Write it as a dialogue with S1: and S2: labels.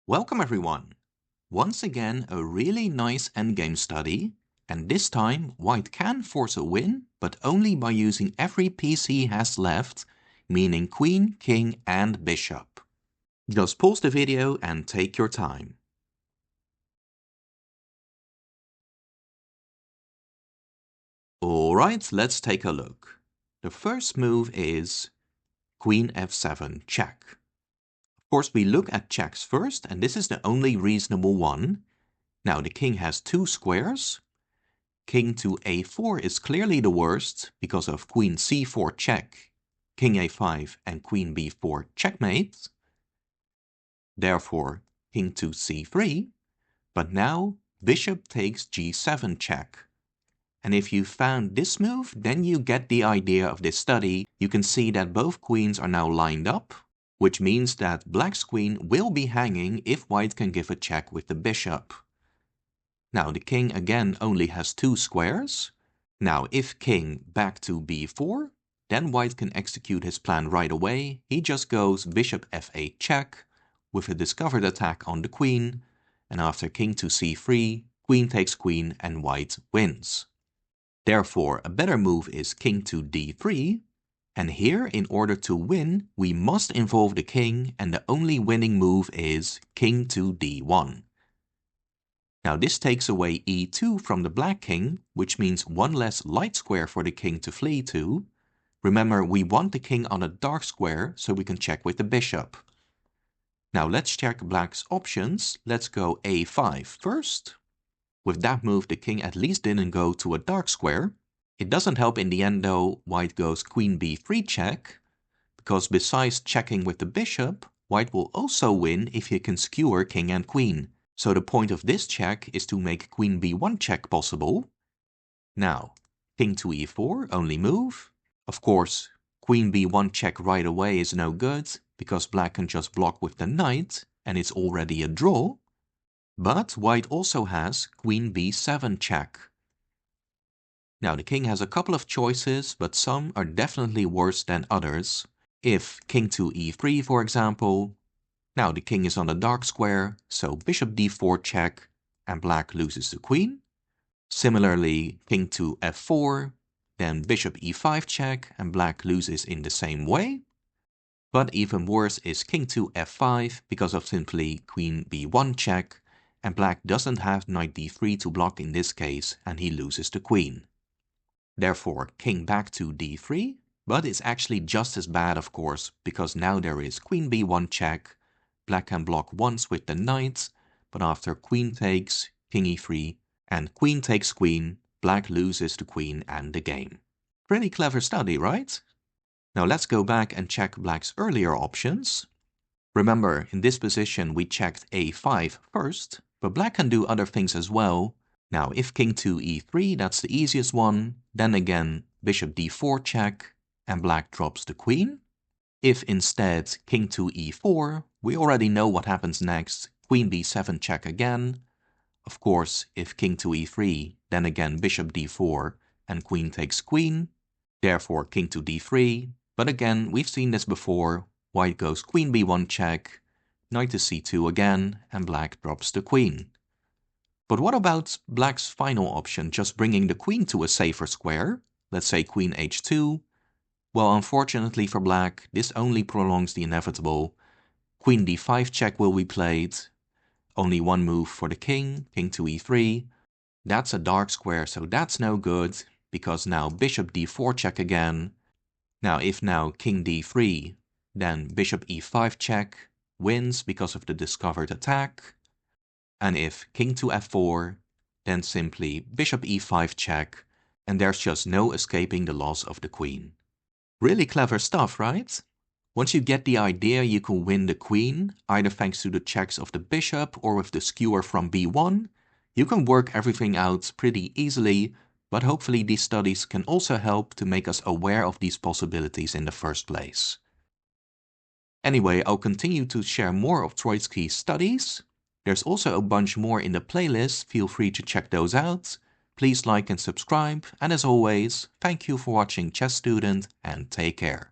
S1: Welcome everyone! Once again a really nice endgame study, and this time white can force a win, but only by using every piece he has left, meaning queen, king and bishop. Just pause the video and take your time. Alright, let's take a look. The first move is queen f7 check. Of course we look at checks first, and this is the only reasonable one. Now the king has two squares. King to a4 is clearly the worst because of queen c4 check, king a5 and queen b4 checkmate. Therefore king to c3, but now bishop takes g7 check. And if you found this move, then you get the idea of this study. You can see that both queens are now lined up, which means that black's queen will be hanging if white can give a check with the bishop. Now the king again only has two squares. Now if king back to b4, then white can execute his plan right away. He just goes bishop f8 check with a discovered attack on the queen, and after king to c3, queen takes queen and white wins. Therefore a better move is king to d3, and here in order to win we must involve the king, and the only winning move is king to d1. Now this takes away e2 from the black king, which means one less light square for the king to flee to. Remember, we want the king on a dark square so we can check with the bishop. Now let's check black's options. Let's go a5 first. With that move the king at least didn't go to a dark square. It doesn't help in the end though. White goes queen b3 check, because besides checking with the bishop, white will also win if he can skewer king and queen. So the point of this check is to make queen b1 check possible. Now, king to e4, only move. Of course, queen b1 check right away is no good, because black can just block with the knight, and it's already a draw. But white also has queen b7 check. Now the king has a couple of choices, but some are definitely worse than others. If king to e3 for example, now the king is on a dark square, so bishop d4 check and black loses the queen. Similarly, king to f4, then bishop e5 check and black loses in the same way. But even worse is king to f5 because of simply queen b1 check, and black doesn't have knight d3 to block in this case, and he loses the queen. Therefore king back to d3, but it's actually just as bad of course, because now there is queen b1 check. Black can block once with the knight, but after queen takes, king e3, and queen takes queen, black loses the queen and the game. Pretty clever study, right? Now let's go back and check black's earlier options. Remember, in this position we checked a5 first, but black can do other things as well. Now if king to e3, that's the easiest one, then again bishop d4 check, and black drops the queen. If instead king to e4, we already know what happens next, queen b7 check again. Of course, if king to e3, then again bishop d4 and queen takes queen. Therefore king to d3, but again we've seen this before, white goes queen b1 check, knight to c2 again, and black drops the queen. But what about black's final option, just bringing the queen to a safer square, let's say queen h2? Well, unfortunately for black, this only prolongs the inevitable. Queen d5 check will be played. Only one move for the king, king to e3. That's a dark square, so that's no good, because now bishop d4 check again. Now if now king d3, then bishop e5 check wins because of the discovered attack. And if king to f4, then simply bishop e5 check, and there's just no escaping the loss of the queen. Really clever stuff, right? Once you get the idea, you can win the queen, either thanks to the checks of the bishop or with the skewer from b1. You can work everything out pretty easily, but hopefully these studies can also help to make us aware of these possibilities in the first place. Anyway, I'll continue to share more of Troitsky's studies. There's also a bunch more in the playlist, feel free to check those out. Please like and subscribe, and as always, thank you for watching Chess Student, and take care.